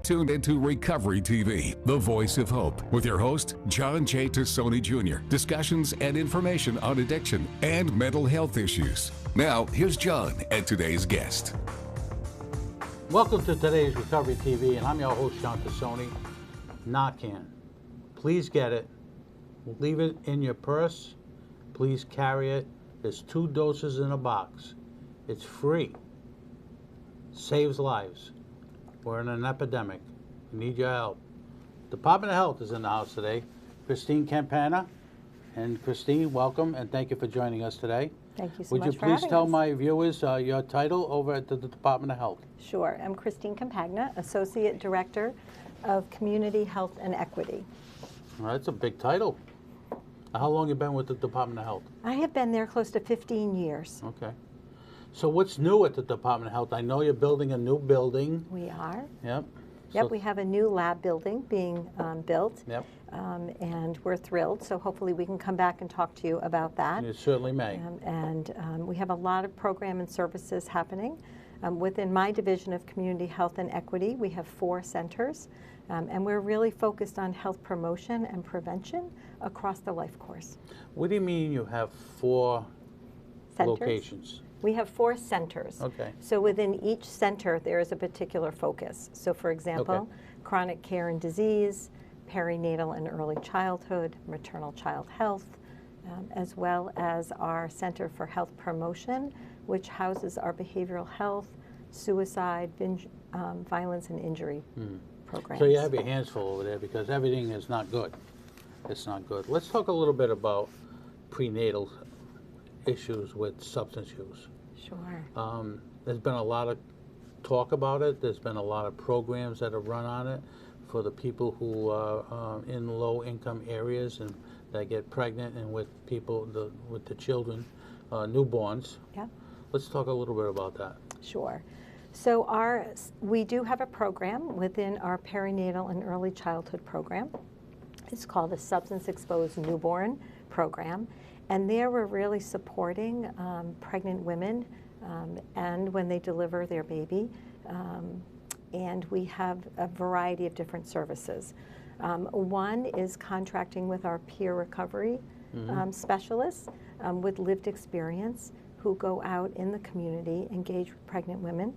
tuned into Recovery TV, the voice of hope, with your host, John J. Tassoni Jr. Discussions and information on addiction and mental health issues. Now, here's John and today's guest. Welcome to today's Recovery TV, and I'm your host, John Tassoni. Narcan. Please get it. Leave it in your purse. Please carry it. There's 2 doses in a box. It's free. Saves lives. We're in an epidemic. We need your help. Department of Health is in the house today. Christine Campana. And Christine, welcome, and thank you for joining us today. Thank you so much for Would you please having tell us. my viewers your title over at the Department of Health? Sure. I'm Christine Campagna, Associate Director of Community Health and Equity. Well, that's a big title. How long have you been with the Department of Health? I have been there close to 15 years. Okay. So what's new at the Department of Health? I know you're building a new building. We are. Yep. Yep, So- we have a new lab building being built. Yep. And we're thrilled. So hopefully we can come back and talk to you about that. You certainly may. We have a lot of program and services happening. Within my division of Community Health and Equity, we have 4 centers. And we're really focused on health promotion and prevention across the life course. What do you mean you have 4 Centers? locations? We have 4 centers. Okay. So within each center, there is a particular focus. So for example, Okay. chronic care and disease, perinatal and early childhood, maternal child health, as well as our Center for Health Promotion, which houses our behavioral health, suicide, violence and injury programs. So you have your hands full over there because everything is not good. It's not good. Let's talk a little bit about prenatal issues with substance use. Sure. There's been a lot of talk about it. There's been a lot of programs that have run on it for the people who are in low-income areas and that get pregnant and with people, with the children, newborns. Yeah. Let's talk a little bit about that. Sure. So we do have a program within our perinatal and early childhood program. It's called the Substance Exposed Newborn Program. And there we're really supporting pregnant women and when they deliver their baby. And we have a variety of different services. One is contracting with our peer recovery specialists with lived experience who go out in the community, engage with pregnant women,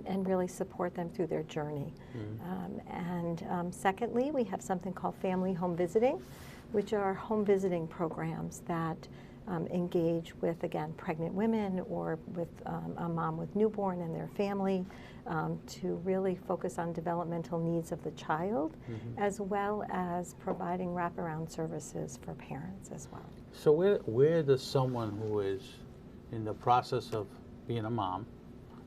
and really support them through their journey. Secondly, we have something called family home visiting, which are home visiting programs that engage with, again, pregnant women or with a mom with newborn and their family to really focus on developmental needs of the child, as well as providing wraparound services for parents as well. So where does someone who is in the process of being a mom,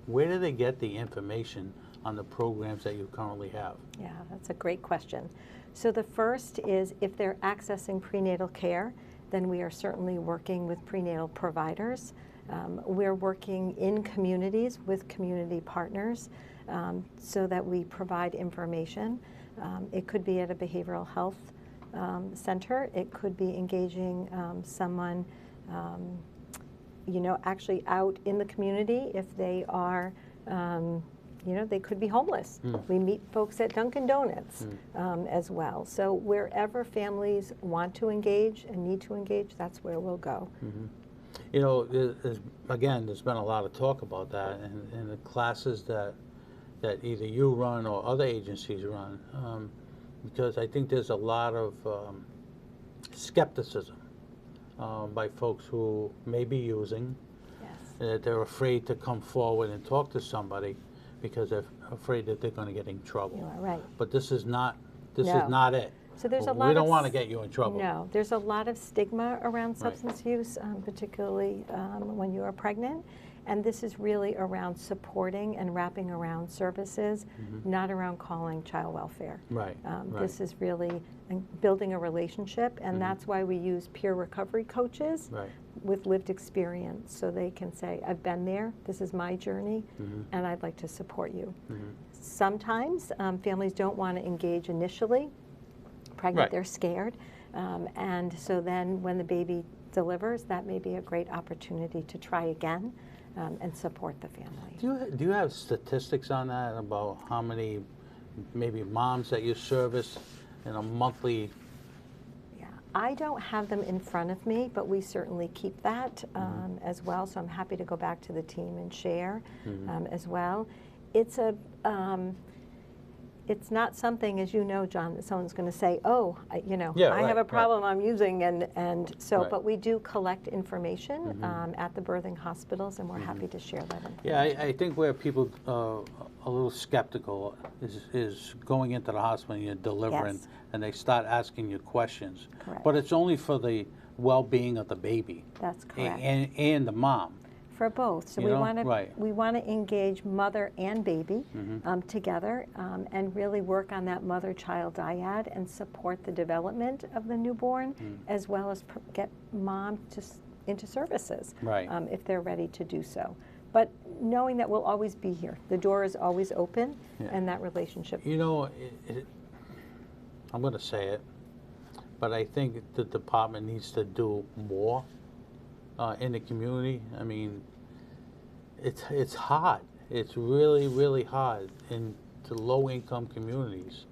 where do they get the information on the programs that you currently have? Yeah, that's a great question. So the first is if they're accessing prenatal care, then we are certainly working with prenatal providers. We're working in communities with community partners so that we provide information. It could be at a behavioral health center. It could be engaging someone actually out in the community if they are they could be homeless. We meet folks at Dunkin' Donuts as well. So wherever families want to engage and need to engage, that's where we'll go. You know, there's been a lot of talk about that in the classes that either you run or other agencies run, because I think there's a lot of skepticism by folks who may be using, that they're afraid to come forward and talk to somebody because they're afraid that they're going to get in trouble. You are right. But this is not No. is not it. So there's a lot We don't of want to get you in trouble. No, there's a lot of stigma around substance use, particularly when you are pregnant. And this is really around supporting and wrapping around services, not around calling child welfare. Right. This is really building a relationship, and that's why we use peer recovery coaches with lived experience, so they can say, I've been there, this is my journey, and I'd like to support you. Sometimes families don't want to engage initially. Pregnant, they're scared. And so then when the baby delivers, that may be a great opportunity to try again and support the family. Do you have statistics on that about how many maybe moms that you service in a monthly? Yeah, I don't have them in front of me, but we certainly keep that as well. So I'm happy to go back to the team and share as well. It's a it's not something, as you know, John, that someone's going to say, "Oh, I have a problem I'm using," and so. Right. But we do collect information at the birthing hospitals, and we're happy to share that information. Yeah, I think where people a little skeptical is going into the hospital and you're delivering, Yes. and they start asking you questions. Correct. But it's only for the well-being of the baby That's correct. and the mom. For both. So You we know? want to Right. we want to engage mother and baby together and really work on that mother-child dyad and support the development of the newborn, as well as get mom into services Right. if they're ready to do so. But knowing that we'll always be here, the door is always open, Yeah. and that relationship. You know, I'm going to say it, but I think the department needs to do more in the community. I mean, it's hard. It's really, really hard to low-income communities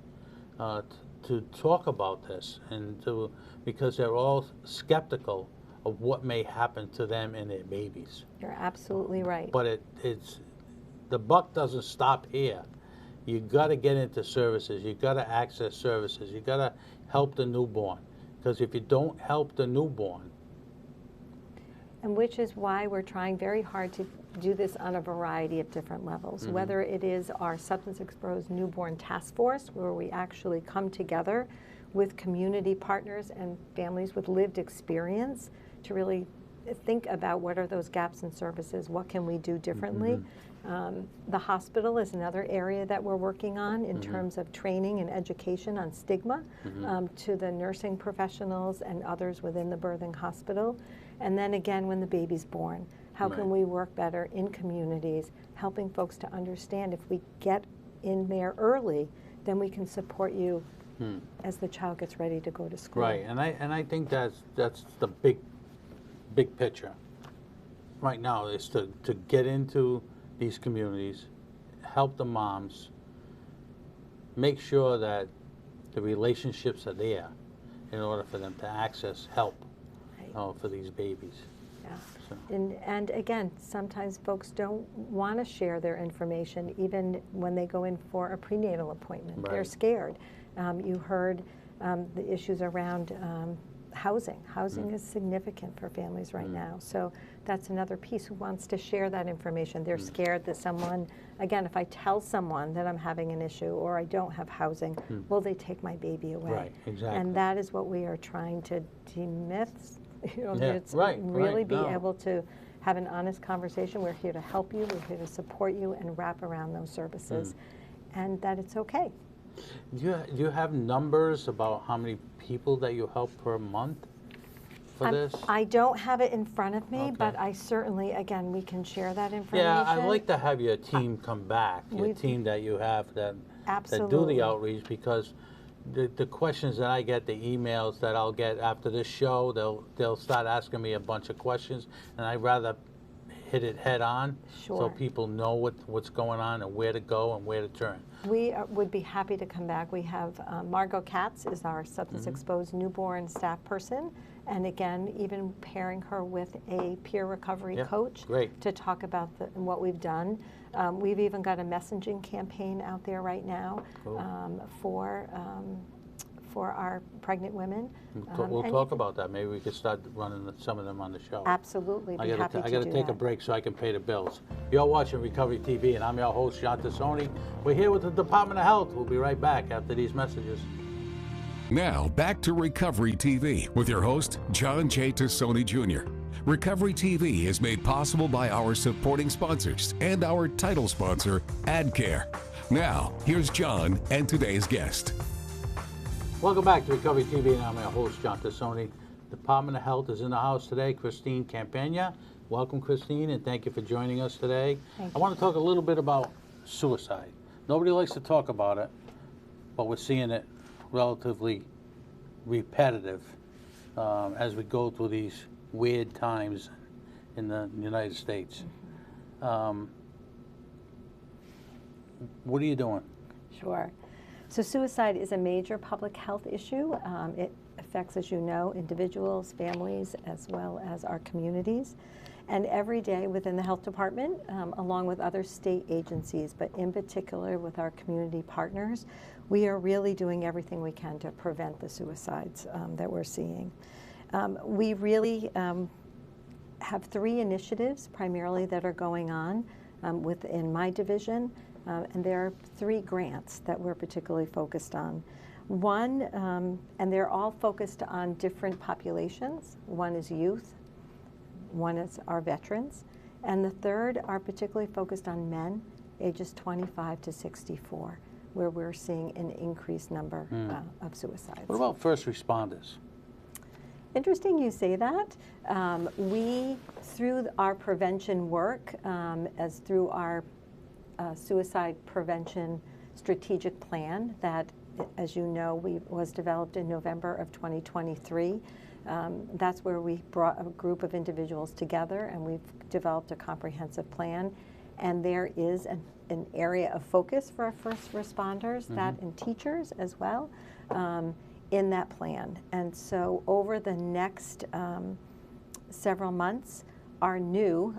to talk about this, because they're all skeptical of what may happen to them and their babies. You're absolutely right. But it's the buck doesn't stop here. You got to get into services. You got to access services. You got to help the newborn, because if you don't help the newborn, And which is why we're trying very hard to do this on a variety of different levels, whether it is our Substance Exposed Newborn Task Force, where we actually come together with community partners and families with lived experience to really think about what are those gaps in services, what can we do differently. The hospital is another area that we're working on in terms of training and education on stigma to the nursing professionals and others within the birthing hospital. And then again, when the baby's born, how can we work better in communities, helping folks to understand if we get in there early, then we can support you as the child gets ready to go to school. right? And I think that's the big picture right now, is to get into these communities, help the moms, make sure that the relationships are there in order for them to access help for these babies. Yeah. So. And again, sometimes folks don't want to share their information even when they go in for a prenatal appointment. They're Right. scared. You heard the issues around housing. Housing is significant for families right now. So that's another piece. Who wants to share that information? They're scared that someone, again, if I tell someone that I'm having an issue or I don't have housing, will they take my baby away? Right, exactly. And that is what we are trying to demyth. Yeah, It's right, really right, be no. able to have an honest conversation. We're here to help you, we're here to support you and wrap around those services, and that it's okay. Do you have numbers about how many people that you help per month for this? I don't have it in front of me, Okay. but I certainly, again, we can share that information. Yeah, I'd like to have your team come back, your we've- team that you have that do Absolutely. the outreach, because the questions that I get, the emails that I'll get after this show, they'll start asking me a bunch of questions, and I'd rather hit it head on, so Sure. people know what's going on and where to go and where to turn. We would be happy to come back. We have Margot Katz is our substance exposed newborn staff person. And again, even pairing her with a peer recovery Yeah, coach great. to talk about what we've done. We've even got a messaging campaign out there right now Cool. for our pregnant women. We'll and talk even- about that. Maybe we could start running some of them on the show. Absolutely, be happy to I do gotta take a that. break so I can pay the bills. You're watching Recovery TV, and I'm your host, John Tassoni. We're here with the Department of Health. We'll be right back after these messages. Now, back to Recovery TV with your host, John J. Tassoni Jr. Recovery TV is made possible by our supporting sponsors and our title sponsor, AdCare. Now, here's John and today's guest. Welcome back to Recovery TV, and I'm your host, John Tassoni. Department of Health is in the house today, Christine Campagna. Welcome, Christine, and thank you for joining us today. Thank I want to talk a little bit about suicide. Nobody likes to talk about it, but we're seeing it relatively repetitive as we go through these weird times in the United States. What are you doing? Sure. So suicide is a major public health issue. It affects, as you know, individuals, families, as well as our communities. And every day within the health department, along with other state agencies, but in particular with our community partners, we are really doing everything we can to prevent the suicides that we're seeing. We really have 3 initiatives primarily that are going on within my division, and there are 3 grants that we're particularly focused on. One, and they're all focused on different populations. One is youth, one is our veterans, and the third are particularly focused on men ages 25 to 64, where we're seeing an increased number of suicides. What about first responders? Interesting you say that. We, through our prevention work, as through our suicide prevention strategic plan that, as you know, was developed in November of 2023. That's where we brought a group of individuals together and we've developed a comprehensive plan. And there is an area of focus for our first responders, that and teachers as well, in that plan. And so over the next several months, our new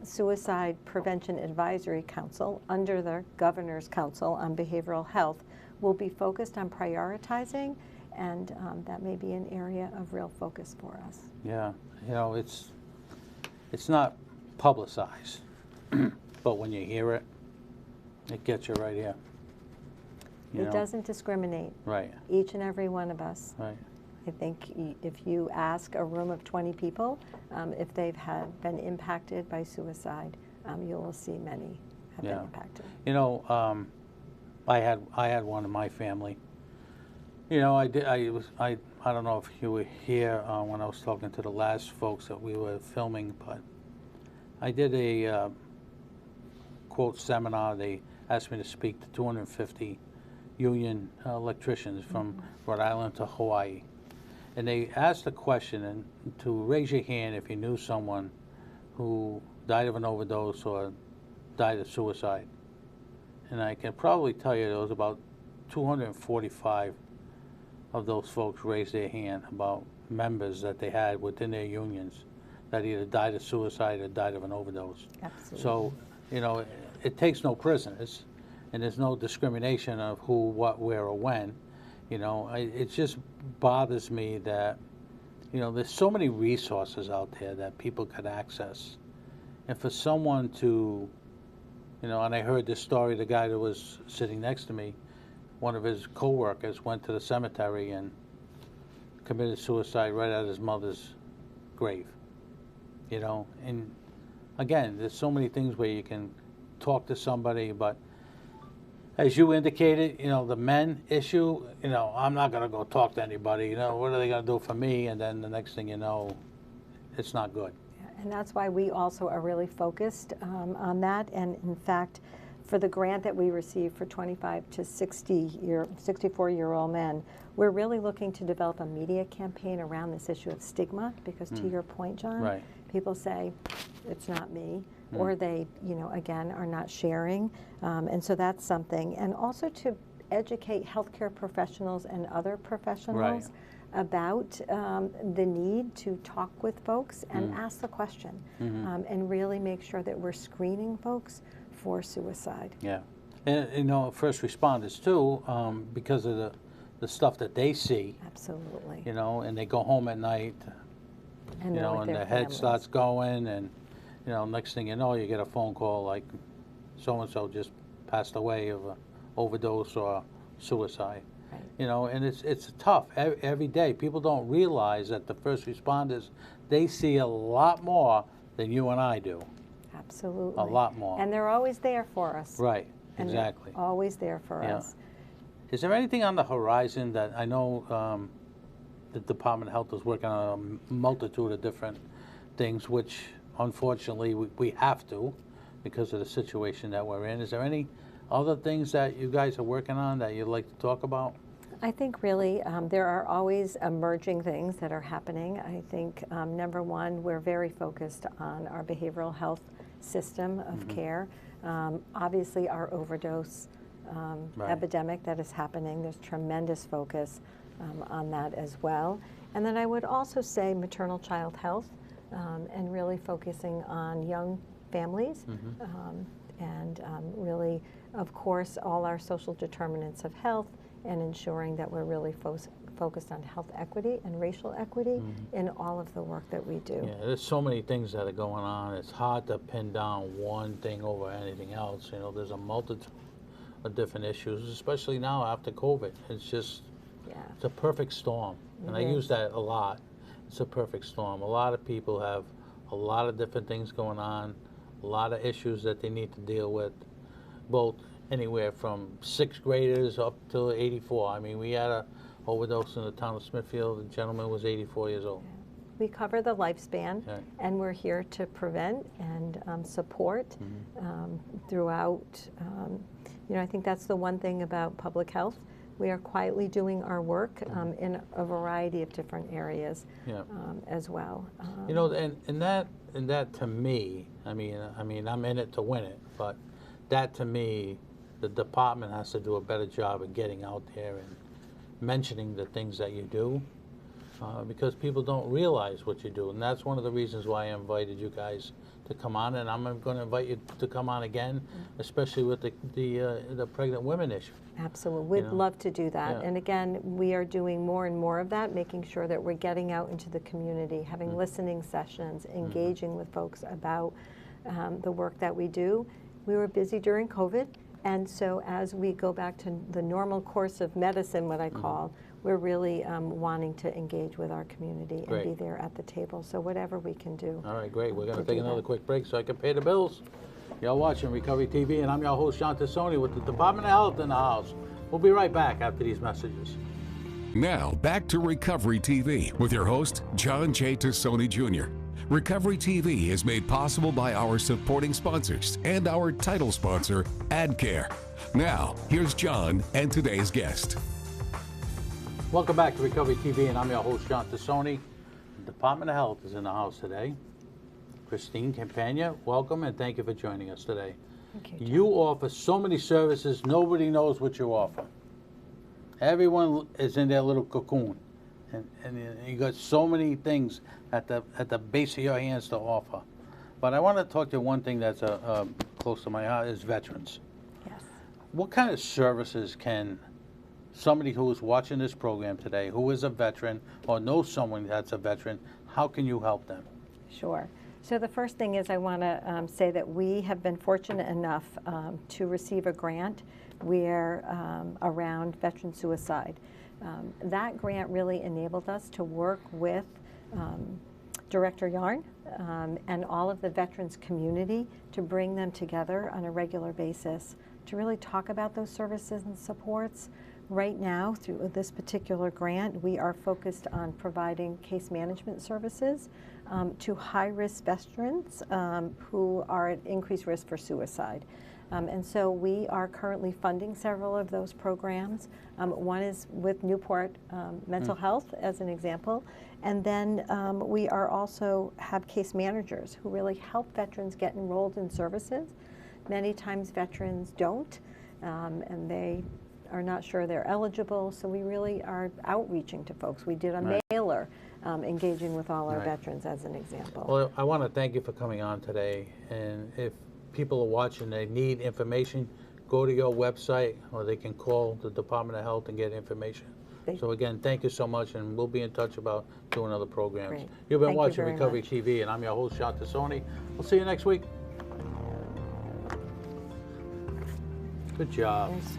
Suicide Prevention Advisory Council under the Governor's Council on Behavioral Health will be focused on prioritizing, and that may be an area of real focus for us. Yeah, you know, it's not publicized, but when you hear it, it gets you right here. It doesn't discriminate. Right. Each and every one of us. Right. I think if you ask a room of 20 people if they've been impacted by suicide, you will see many have been impacted. You know, I had one in my family. You know, I don't know if you were here when I was talking to the last folks that we were filming, but I did a quote seminar. They asked me to speak to 250 union electricians from Rhode Island to Hawaii. And they asked a question, and to raise your hand if you knew someone who died of an overdose or died of suicide. And I can probably tell you there was about 245 of those folks raised their hand about members that they had within their unions that either died of suicide or died of an overdose. Absolutely. So, you know, it takes no prisoners, and there's no discrimination of who, what, where, or when. You know, it just bothers me that, you know, there's so many resources out there that people could access. And for someone to, you know, and I heard this story, the guy that was sitting next to me, one of his co-workers went to the cemetery and committed suicide right at his mother's grave. You know, and again, there's so many things where you can talk to somebody, but as you indicated, you know, the men issue, you know, I'm not going to go talk to anybody. You know, what are they going to do for me? And then the next thing you know, it's not good. And that's why we also are really focused on that. And in fact, for the grant that we received for 25 to 64-year-old men, we're really looking to develop a media campaign around this issue of stigma, because to your point, John, people say, it's not me, or they, you know, again, are not sharing. And so that's something. And also to educate healthcare professionals and other professionals about the need to talk with folks and ask the question, and really make sure that we're screening folks for suicide. Yeah. And, you know, first responders, too, because of the stuff that they see. Absolutely. You know, and they go home at night, and, you know, and their head starts going, and, you know, next thing you know, you get a phone call like so-and-so just passed away of an overdose or suicide. Right. You know, and it's tough every day. People don't realize that the first responders, they see a lot more than you and I do. Absolutely. A lot more. And they're always there for us. Right, and exactly. They're always there for us. Is there anything on the horizon that I know the Department of Health is working on a multitude of different things, which unfortunately we have to because of the situation that we're in. Is there any other things that you guys are working on that you'd like to talk about? I think really there are always emerging things that are happening. I think number one, we're very focused on our behavioral health system of care. Obviously our overdose Right. epidemic that is happening. There's tremendous focus on that as well. And then I would also say maternal child health and really focusing on young families and really, of course, all our social determinants of health and ensuring that we're really focused on health equity and racial equity in all of the work that we do. Yeah, there's so many things that are going on. It's hard to pin down one thing over anything else. You know, there's a multitude of different issues, especially now after COVID. It's just, it's a perfect storm. And I use that a lot. It's a perfect storm. A lot of people have a lot of different things going on, a lot of issues that they need to deal with, both anywhere from 6th graders up to 84. I mean, we had a overdose in the town of Smithfield. The gentleman was 84 years old. We cover the lifespan, Okay. and we're here to prevent and support throughout. You know, I think that's the one thing about public health. We are quietly doing our work in a variety of different areas as well. You know, and that to me, I mean, I'm in it to win it, but that to me, the department has to do a better job of getting out there and mentioning the things that you do, because people don't realize what you do, and that's one of the reasons why I invited you guys to come on, and I'm going to invite you to come on again, especially with the pregnant women issue. Absolutely, we'd love to do that. Yeah. And again, we are doing more and more of that, making sure that we're getting out into the community, having listening sessions, engaging with folks about the work that we do. We were busy during COVID, and so as we go back to the normal course of medicine, what I call, we're really wanting to engage with our community and be there at the table. So whatever we can do. All right, great. We're going to take another quick break so I can pay the bills. You're watching Recovery TV, and I'm your host, John Tassoni, with the Department of Health in the house. We'll be right back after these messages. Now, back to Recovery TV with your host, John J. Tassoni Jr. Recovery TV is made possible by our supporting sponsors and our title sponsor, AdCare. Now, here's John and today's guest. Welcome back to Recovery TV, and I'm your host, John Tassoni. The Department of Health is in the house today. Christine Campagna, welcome, and thank you for joining us today. Thank you, John. You offer so many services, nobody knows what you offer. Everyone is in their little cocoon, and you got so many things at the base of your hands to offer. But I want to talk to one thing that's close to my heart is veterans. Yes. What kind of services can somebody who is watching this program today, who is a veteran or knows someone that's a veteran, how can you help them? Sure. So the first thing is I want to say that we have been fortunate enough to receive a grant where around veteran suicide. That grant really enabled us to work with Director Yarn and all of the veterans community to bring them together on a regular basis to really talk about those services and supports. Right now, through this particular grant, we are focused on providing case management services to high-risk veterans who are at increased risk for suicide. And so we are currently funding several of those programs. One is with Newport Mental Health, as an example. And then we are also have case managers who really help veterans get enrolled in services. Many times veterans don't, and they are not sure they're eligible, so we really are outreaching to folks. We did a mailer engaging with all our veterans, as an example. Well, I want to thank you for coming on today, and if people are watching, they need information, go to your website, or they can call the Department of Health and get information. So again, thank you so much, and we'll be in touch about doing other programs. Great. You've been Thank you watching very Recovery much. TV, and I'm your host, John Tassoni. We'll see you next week. Good job. There's